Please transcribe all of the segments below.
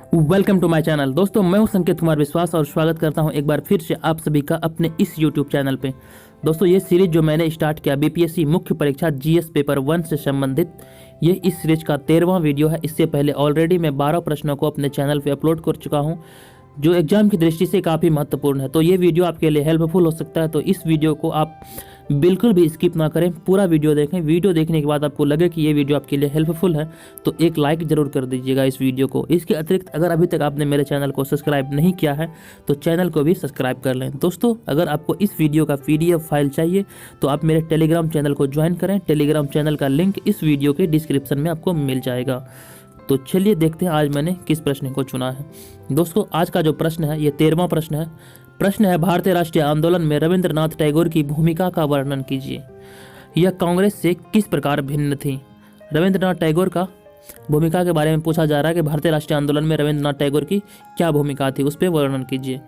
Welcome to my channel. दोस्तों मैं हूं संकेत कुमार विश्वास और स्वागत करता हूं एक बार फिर से आप सभी का अपने इस यूट्यूब चैनल पे। दोस्तों ये सीरीज जो मैंने स्टार्ट किया बीपीएससी मुख्य परीक्षा जीएस पेपर 1 से संबंधित, ये इस सीरीज का 13वां वीडियो है। इससे पहले ऑलरेडी मैं 12 प्रश्नों को अपने चैनल पे अपलोड कर चुका हूँ जो एग्जाम की दृष्टि से काफ़ी महत्वपूर्ण है। तो ये वीडियो आपके लिए हेल्पफुल हो सकता है, तो इस वीडियो को आप बिल्कुल भी स्किप ना करें, पूरा वीडियो देखें। वीडियो देखने के बाद आपको लगे कि ये वीडियो आपके लिए हेल्पफुल है तो एक लाइक ज़रूर कर दीजिएगा इस वीडियो को। इसके अतिरिक्त अगर अभी तक आपने मेरे चैनल को सब्सक्राइब नहीं किया है तो चैनल को भी सब्सक्राइब कर लें। दोस्तों अगर आपको इस वीडियो का PDF फाइल चाहिए तो आप मेरे टेलीग्राम चैनल को ज्वाइन करें। टेलीग्राम चैनल का लिंक इस वीडियो के डिस्क्रिप्शन में आपको मिल जाएगा। तो चलिए देखते हैं आज मैंने किस प्रश्न को चुना है। दोस्तों आज का जो प्रश्न है ये 13वां प्रश्न है। प्रश्न है, भारतीय राष्ट्रीय आंदोलन में रविंद्रनाथ टैगोर की भूमिका का वर्णन कीजिए। यह कांग्रेस से किस प्रकार भिन्न थी। रविंद्रनाथ टैगोर का भूमिका के बारे में पूछा जा रहा है कि भारतीय राष्ट्रीय आंदोलन में रविंद्रनाथ टैगोर की क्या भूमिका थी, उस पर वर्णन कीजिए।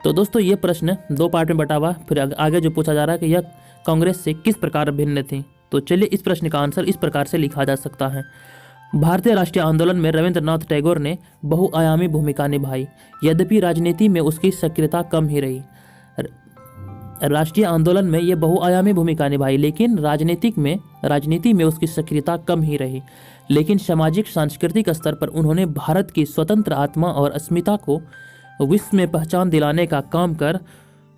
तो दोस्तों ये प्रश्न 2 पार्ट में बटा हुआ। फिर आगे जो पूछा जा रहा है कि यह कांग्रेस से किस प्रकार भिन्न थी। तो चलिए इस प्रश्न का आंसर इस प्रकार से लिखा जा सकता है। भारतीय राष्ट्रीय आंदोलन में रविंद्रनाथ टैगोर ने बहुआयामी भूमिका निभाई, यद्यपि राजनीति में उसकी सक्रियता कम ही रही। राष्ट्रीय आंदोलन में ये बहुआयामी भूमिका निभाई लेकिन राजनीति में उसकी सक्रियता कम ही रही। लेकिन सामाजिक सांस्कृतिक स्तर पर उन्होंने भारत की स्वतंत्र आत्मा और अस्मिता को विश्व में पहचान दिलाने का काम कर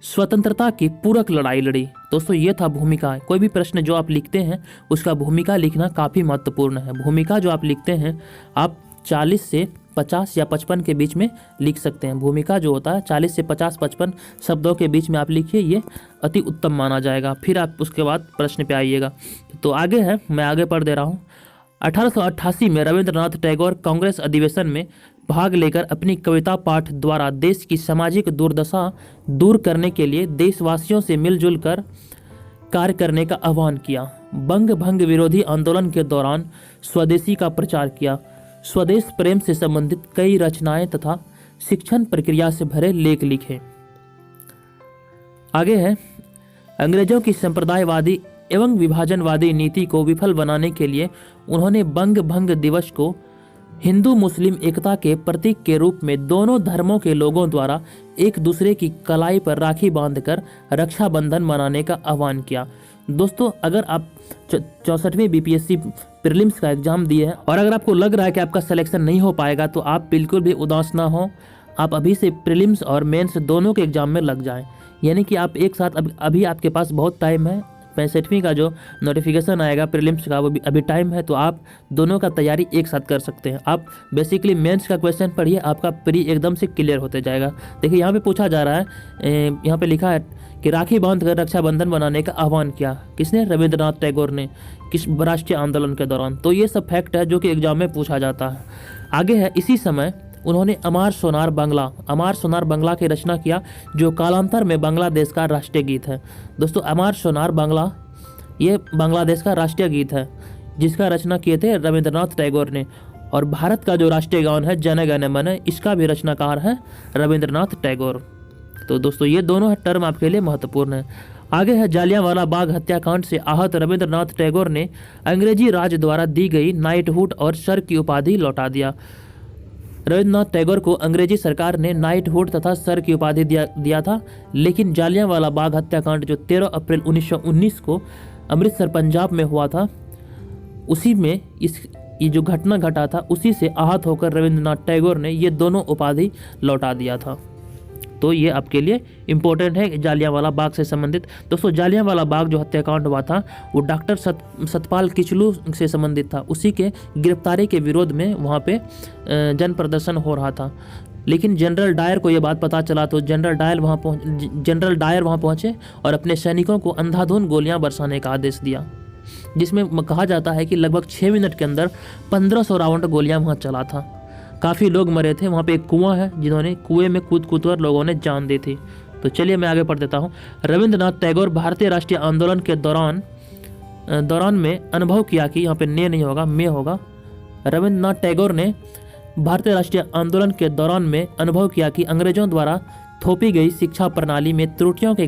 स्वतंत्रता की पूरक लड़ाई लड़ी। दोस्तों ये था भूमिका। कोई भी प्रश्न जो आप लिखते हैं उसका भूमिका लिखना काफ़ी महत्वपूर्ण है। भूमिका जो आप लिखते हैं आप 40 से 50 या 55 के बीच में लिख सकते हैं। भूमिका जो होता है 40 से 50-55 शब्दों के बीच में आप लिखिए, ये अति उत्तम माना जाएगा। फिर आप उसके बाद प्रश्न पे आइएगा। तो आगे है, मैं आगे पढ़ दे रहा हूँ। 1888 में रविंद्रनाथ टैगोर कांग्रेस अधिवेशन में भाग लेकर अपनी कविता पाठ द्वारा देश की सामाजिक दुर्दशा दूर करने के लिए देशवासियों से मिलजुल कर कार्य करने का आह्वान किया। बंग भंग विरोधी आंदोलन के दौरान स्वदेशी का प्रचार किया। स्वदेश प्रेम से संबंधित कई रचनाएं तथा शिक्षण प्रक्रिया से भरे लेख लिखे। आगे है, अंग्रेजों की संप्रदायवादी एवं विभाजनवादी नीति को विफल बनाने के लिए उन्होंने बंग भंग दिवस को हिंदू मुस्लिम एकता के प्रतीक के रूप में दोनों धर्मों के लोगों द्वारा एक दूसरे की कलाई पर राखी बांधकर रक्षाबंधन मनाने का आह्वान किया। दोस्तों अगर आप 64वीं बीपीएससी प्रीलिम्स का एग्जाम दिए हैं और अगर आपको लग रहा है कि आपका सिलेक्शन नहीं हो पाएगा तो आप बिल्कुल भी उदास ना हो। आप अभी से प्रीलिम्स और मेंस दोनों के एग्जाम में लग जाएं। यानी कि आप एक साथ अभी आपके पास बहुत टाइम है। 65वीं का जो नोटिफिकेशन आएगा प्रीलिम्स का वो भी अभी टाइम है, तो आप दोनों का तैयारी एक साथ कर सकते हैं। आप बेसिकली मेंस का क्वेश्चन पढ़िए, आपका प्री एकदम से क्लियर होते जाएगा। देखिए यहाँ पे पूछा जा रहा है, यहाँ पे लिखा है कि राखी बांध कर रक्षाबंधन बनाने का आह्वान किया। किसने? रविंद्रनाथ टैगोर ने। किस राष्ट्रीय आंदोलन के दौरान। तो ये सब फैक्ट है जो कि एग्जाम में पूछा जाता है। आगे है, इसी समय उन्होंने अमार सोनार बांग्ला की रचना किया जो कालांतर में बांग्लादेश का राष्ट्रीय गीत है। दोस्तों अमार सोनार बांग्ला ये बांग्लादेश का राष्ट्रीय गीत है जिसका रचना किए थे रविंद्रनाथ टैगोर ने। और भारत का जो राष्ट्रीय गान है जन गण मन, इसका भी रचनाकार है रविंद्रनाथ टैगोर। तो दोस्तों ये दोनों टर्म आपके लिए महत्वपूर्ण है। आगे है, जालियांवाला बाग हत्याकांड से आहत रविंद्रनाथ टैगोर ने अंग्रेजी राज द्वारा दी गई नाइटहुड और सर की उपाधि लौटा दिया। रविंद्रनाथ टैगोर को अंग्रेजी सरकार ने नाइटहुड तथा सर की उपाधि दिया था, लेकिन जालियांवाला बाग हत्याकांड जो 13 अप्रैल 1919 को अमृतसर पंजाब में हुआ था, उसी में ये जो घटना घटा था उसी से आहत होकर रविंद्रनाथ टैगोर ने ये दोनों उपाधि लौटा दिया था। तो ये आपके लिए इम्पोर्टेंट है जालियांवाला बाग से संबंधित। दोस्तों जालियांवाला बाग जो हत्याकांड हुआ था वो डॉक्टर सतपाल किचलू से संबंधित था। उसी के गिरफ्तारी के विरोध में वहाँ पे जन प्रदर्शन हो रहा था। लेकिन जनरल डायर को ये बात पता चला तो जनरल डायर वहाँ पहुँचे और अपने सैनिकों को अंधाधुंध गोलियाँ बरसाने का आदेश दिया, जिसमें कहा जाता है कि लगभग 6 मिनट के अंदर 1500 राउंड गोलियाँ वहाँ चला था। काफ़ी लोग मरे थे। वहाँ पे एक कुआं है जिन्होंने कुएं में कूद कर लोगों ने जान दी थी। तो चलिए मैं आगे पढ़ देता हूँ। रविंद्रनाथ टैगोर भारतीय राष्ट्रीय आंदोलन के दौरान में अनुभव किया कि यहाँ पे ने नहीं होगा, में होगा। रविंद्रनाथ टैगोर ने भारतीय राष्ट्रीय आंदोलन के दौरान में अनुभव किया कि अंग्रेजों द्वारा थोपी गई शिक्षा प्रणाली में त्रुटियों के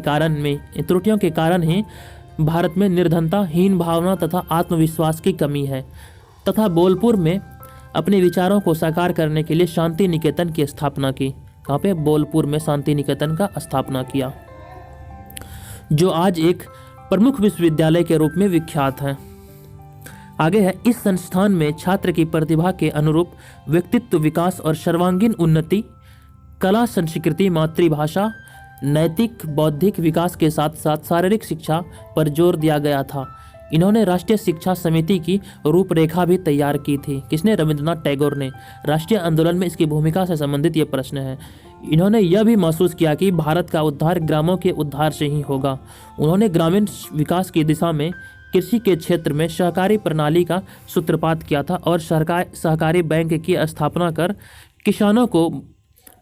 कारण ही भारत में निर्धनता, हीन भावना तथा आत्मविश्वास की कमी है तथा बोलपुर में अपने विचारों को साकार करने के लिए शांति निकेतन की स्थापना की। कहाँ पे? बोलपुर में शांति निकेतन का स्थापना किया, जो आज एक प्रमुख विश्वविद्यालय के रूप में विख्यात है। आगे है, इस संस्थान में छात्र की प्रतिभा के अनुरूप व्यक्तित्व विकास और सर्वांगीण उन्नति, कला, संस्कृति, मातृभाषा, नैतिक बौद्धिक विकास के साथ साथ शारीरिक शिक्षा पर जोर दिया गया था। इन्होंने राष्ट्रीय शिक्षा समिति की रूपरेखा भी तैयार की थी। किसने? रविंद्रनाथ टैगोर ने। राष्ट्रीय आंदोलन में इसकी भूमिका से संबंधित ये प्रश्न है। इन्होंने यह भी महसूस किया कि भारत का उद्धार ग्रामों के उद्धार से ही होगा। उन्होंने ग्रामीण विकास की दिशा में कृषि के क्षेत्र में सहकारी प्रणाली का सूत्रपात किया था और सहकारी बैंक की स्थापना कर किसानों को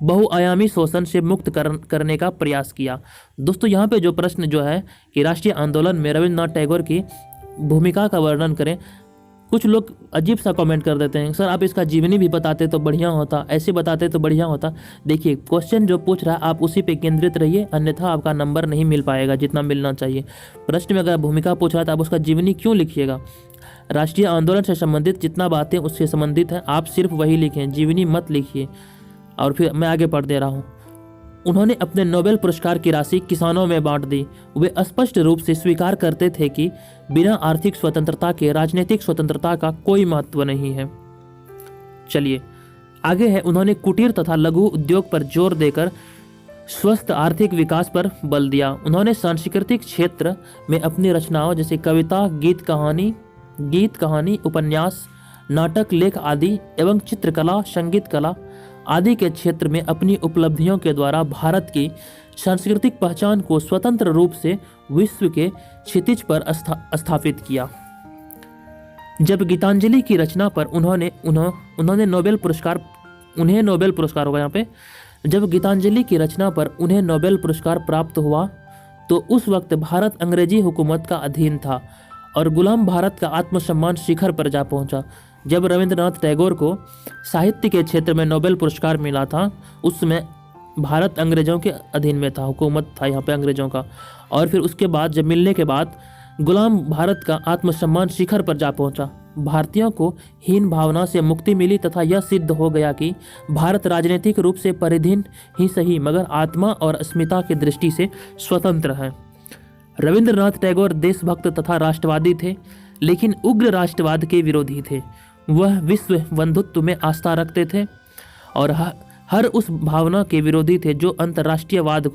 बहुआयामी शोषण से मुक्त करने का प्रयास किया। दोस्तों, यहाँ पे जो प्रश्न जो है कि राष्ट्रीय आंदोलन में रविंद्रनाथ टैगोर की भूमिका का वर्णन करें, कुछ लोग अजीब सा कमेंट कर देते हैं, सर आप इसका जीवनी भी बताते तो बढ़िया होता, ऐसे बताते तो बढ़िया होता। देखिए, क्वेश्चन जो पूछ रहा है आप उसी पे केंद्रित रहिए, अन्यथा आपका नंबर नहीं मिल पाएगा जितना मिलना चाहिए। प्रश्न में अगर भूमिका पूछ रहा है तो आप उसका जीवनी क्यों लिखिएगा? राष्ट्रीय आंदोलन से संबंधित जितना बातें उससे संबंधित हैं आप सिर्फ वही लिखें, जीवनी मत लिखिए। और फिर मैं आगे पढ़ दे रहा हूँ। उन्होंने अपने नोबेल पुरस्कार की राशि किसानों में बांट दी। वे स्पष्ट रूप से स्वीकार करते थे कि बिना आर्थिक स्वतंत्रता के राजनीतिक स्वतंत्रता का कोई महत्व नहीं है। चलिए आगे है, उन्होंने कुटीर तथा लघु उद्योग पर जोर देकर स्वस्थ आर्थिक विकास पर बल दिया। उन्होंने सांस्कृतिक क्षेत्र में अपनी रचनाओं जैसे कविता, गीत कहानी, उपन्यास, नाटक, लेख आदि एवं चित्रकला, संगीत कला आदि के क्षेत्र में अपनी उपलब्धियों के द्वारा भारत की सांस्कृतिक पहचान को स्वतंत्र रूप से विश्व के क्षितिज पर स्थापित किया। जब गीतांजलि की रचना पर उन्हें नोबेल पुरस्कार होगा यहाँ पे। जब गीतांजलि की रचना पर उन्हें नोबेल पुरस्कार प्राप्त हुआ तो उस वक्त भारत अंग्रेजी हुकूमत का अधीन था और गुलाम भारत का आत्मसम्मान शिखर पर जा पहुंचा। जब रविंद्रनाथ टैगोर को साहित्य के क्षेत्र में नोबेल पुरस्कार मिला था उस समय भारत अंग्रेजों के अधीन में था, हुकूमत था यहाँ पे अंग्रेजों का। और फिर उसके बाद जब मिलने के बाद गुलाम भारत का आत्मसम्मान शिखर पर जा पहुंचा। भारतीयों को हीन भावना से मुक्ति मिली तथा यह सिद्ध हो गया कि भारत राजनीतिक रूप से परिधीन ही सही मगर आत्मा और अस्मिता की दृष्टि से स्वतंत्र है। रविंद्रनाथ टैगोर देशभक्त तथा राष्ट्रवादी थे, लेकिन उग्र राष्ट्रवाद के विरोधी थे। वह विश्व बंधुत्व में आस्था रखते थे और हर उस भावना के विरोधी थे जो अंतर्राष्ट्रीयवाद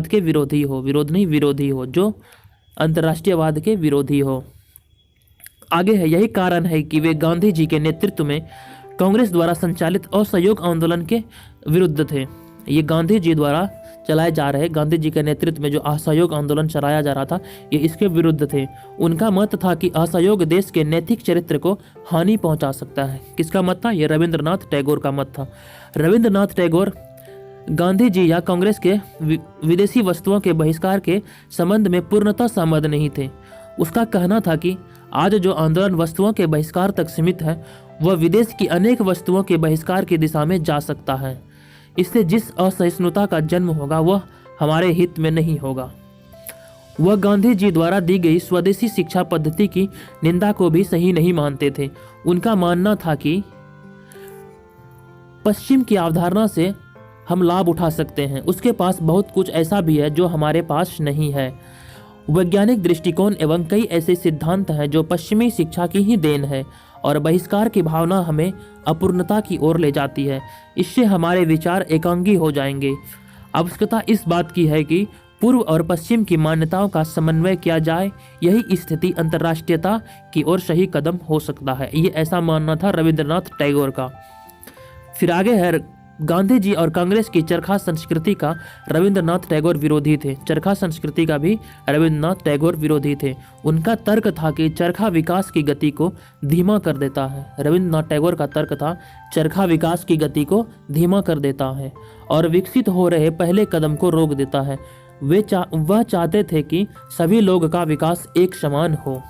के विरोधी हो, जो अंतर्राष्ट्रीयवाद के विरोधी हो। आगे है, यही कारण है कि वे गांधी जी के नेतृत्व में कांग्रेस द्वारा संचालित असहयोग आंदोलन के विरुद्ध थे। ये गांधी जी द्वारा चलाए जा रहे, गांधी जी के नेतृत्व में जो असहयोग आंदोलन चलाया जा रहा था ये इसके विरुद्ध थे। उनका मत था कि असहयोग देश के नैतिक चरित्र को हानि पहुंचा सकता है। किसका मत था? ये रविंद्रनाथ टैगोर का मत था। रविंद्रनाथ टैगोर गांधी जी या कांग्रेस के विदेशी वस्तुओं के बहिष्कार के संबंध में पूर्णतः सहमत नहीं थे। उसका कहना था कि आज जो आंदोलन वस्तुओं के बहिष्कार तक सीमित है वह विदेश की अनेक वस्तुओं के बहिष्कार की दिशा में जा सकता है। इससे जिस असहिष्णुता का जन्म होगा वह हमारे हित में नहीं होगा। वह गांधी जी द्वारा दी गई स्वदेशी शिक्षा पद्धति की निंदा को भी सही नहीं मानते थे। उनका मानना था कि पश्चिम की अवधारणा से हम लाभ उठा सकते हैं, उसके पास बहुत कुछ ऐसा भी है जो हमारे पास नहीं है। वैज्ञानिक दृष्टिकोण एवं कई ऐसे सिद्धांत हैं जो पश्चिमी शिक्षा की ही देन है और बहिष्कार की भावना हमें अपूर्णता की ओर ले जाती है। इससे हमारे विचार एकांगी हो जाएंगे। आवश्यकता इस बात की है कि पूर्व और पश्चिम की मान्यताओं का समन्वय किया जाए, यही स्थिति अंतर्राष्ट्रीयता की ओर सही कदम हो सकता है। ये ऐसा मानना था रविंद्रनाथ टैगोर का। फिर आगे है, गांधी जी और कांग्रेस की चरखा संस्कृति का रविंद्रनाथ टैगोर विरोधी थे। चरखा संस्कृति का भी रविंद्रनाथ टैगोर विरोधी थे। उनका तर्क था कि चरखा विकास की गति को धीमा कर देता है। रविंद्रनाथ टैगोर का तर्क था चरखा विकास की गति को धीमा कर देता है और विकसित हो रहे पहले कदम को रोक देता है। वह चाहते थे कि सभी लोग का विकास एक समान हो।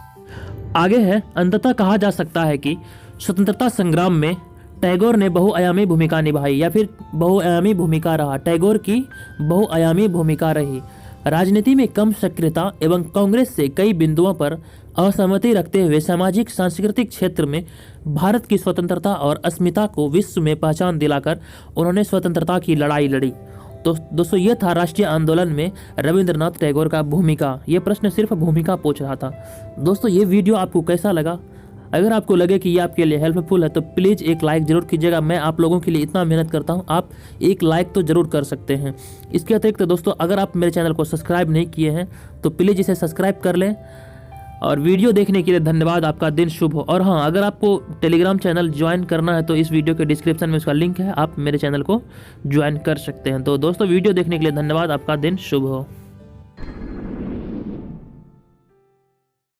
आगे है, अंततः कहा जा सकता है कि स्वतंत्रता संग्राम में टैगोर ने बहुआयामी भूमिका निभाई या फिर बहुआयामी भूमिका रहा। टैगोर की बहुआयामी भूमिका रही। राजनीति में कम सक्रियता एवं कांग्रेस से कई बिंदुओं पर असहमति रखते हुए सामाजिक सांस्कृतिक क्षेत्र में भारत की स्वतंत्रता और अस्मिता को विश्व में पहचान दिलाकर उन्होंने स्वतंत्रता की लड़ाई लड़ी। तो दोस्तों ये था राष्ट्रीय आंदोलन में रविंद्रनाथ टैगोर का भूमिका। ये प्रश्न सिर्फ भूमिका पूछ रहा था। दोस्तों ये वीडियो आपको कैसा लगा? अगर आपको लगे कि ये आपके लिए हेल्पफुल है तो प्लीज़ एक लाइक ज़रूर कीजिएगा। मैं आप लोगों के लिए इतना मेहनत करता हूँ, आप एक लाइक तो ज़रूर कर सकते हैं। इसके अतिरिक्त दोस्तों अगर आप मेरे चैनल को सब्सक्राइब नहीं किए हैं तो प्लीज़ इसे सब्सक्राइब कर लें। और वीडियो देखने के लिए धन्यवाद। आपका दिन शुभ हो। और हाँ, अगर आपको टेलीग्राम चैनल ज्वाइन करना है तो इस वीडियो के डिस्क्रिप्शन में उसका लिंक है, आप मेरे चैनल को ज्वाइन कर सकते हैं। तो दोस्तों वीडियो देखने के लिए धन्यवाद। आपका दिन शुभ हो।